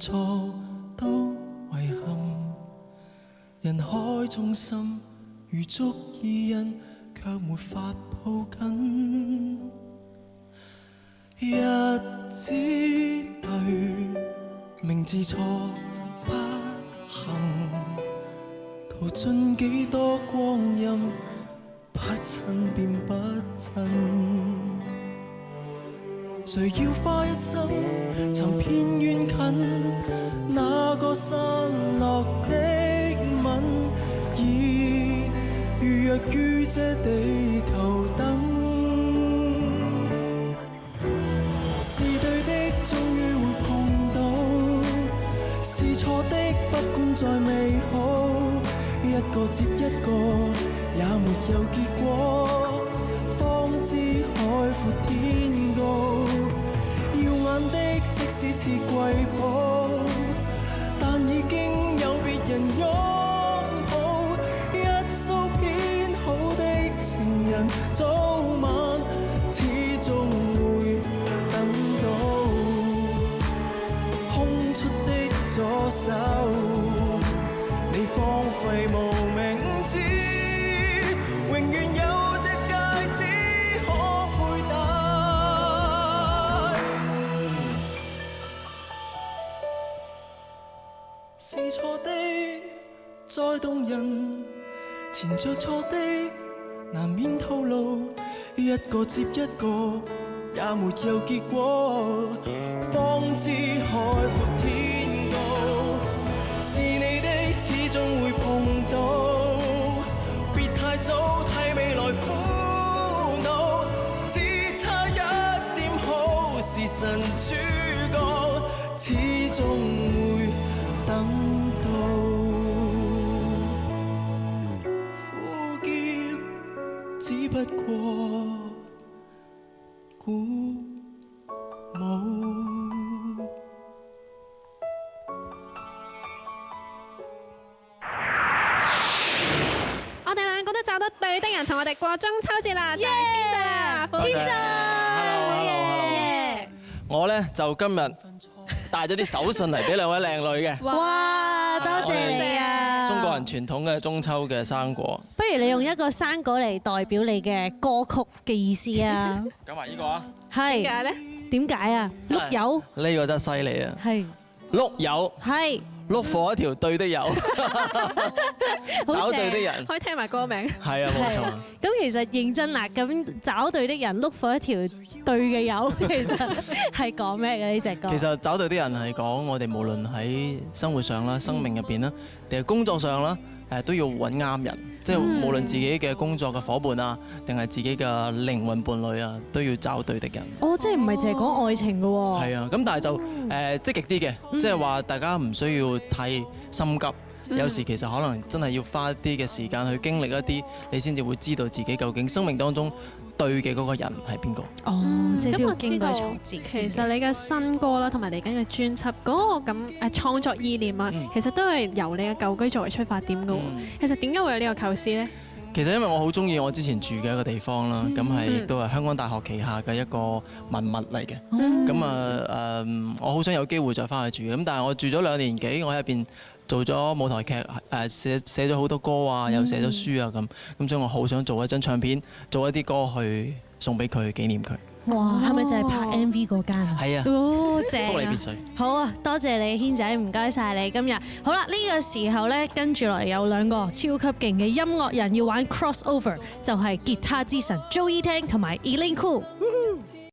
錯都遺憾，人海中心如足意印，卻沒法抱緊。日子對，明知錯不幸，淘盡幾多光陰，不親便不親。誰要花一生尋遍遠近，那個散落的吻，已預約於這地球等。是對的終於會碰到，是錯的不管再美好，一個接一個也沒有結果，方知海闊天高。耀眼的即使似瑰寶，但已經有別人擁抱。一早編好的情人，早晚始終會等到。空出的左手，你荒廢無名指，永遠有隻戒指可佩戴。是錯的再動人，纏着錯的難免透露，一個接一個也沒有結果，方知海闊天高。是你的始終會碰到，別太早替未來苦惱，只差一點好是神主角，始終會等到。苦澀只不過鼓舞。我哋兩個都找到對的人同我哋過中秋節啦！耶！天真，我呢就今日帶咗啲手信嚟俾兩位靚女嘅。哇！多謝你啊！中國人傳統嘅中秋嘅生果。不如你用一個生果嚟代表你嘅歌曲嘅意思啊？咁啊，呢個啊，係點解咧？點解啊？碌柚呢個真係犀利啊！係碌柚，係碌火一條對的友，找對的人，可以聽埋歌名。係啊，冇錯。咁其實認真啦，咁找對的人碌火一條對嘅友，其實係講咩嘅呢隻歌？其實找對的人係講我哋無論喺生活上啦、生命入邊啦，定係工作上啦，都要揾啱人。即係無論自己嘅工作嘅伙伴啊，定係自己嘅靈魂伴侶啊，都要找對的人。哦，即係唔係淨係講愛情嘅喎？係啊，咁但係就積極啲嘅，即係話大家唔需要太心急。有時其實可能真係要花一啲嘅時間去經歷一啲，你先至會知道自己究竟生命當中對嘅嗰個人係邊個。哦，即係都要經過咁我知道重置。其實你嘅新歌啦，同埋嚟緊嘅專輯嗰個咁創作意念啊，其實都係由你嘅舊居作為出發點嘅喎。其實點解會有呢個構思呢？其實因為我好中意我之前住嘅一個地方啦，咁係亦都係香港大學旗下嘅一個文物嚟嘅。咁啊我好想有機會再翻去住。咁但係我住咗2年幾，我喺入邊做咗舞台劇，寫咗好多歌啊，又寫咗書啊咁所以我好想做一張唱片，做一啲歌去送俾佢紀念佢。哇，係咪就係拍 MV 嗰間啊？係啊，哦，正啊！福利別墅。好啊，多謝你軒仔，唔該晒你今日。好啦，呢個時候呢，跟住落嚟有2個超級勁嘅音樂人要玩 crossover，就係吉他之神 Joey Tang 同埋 Elaine Khoo。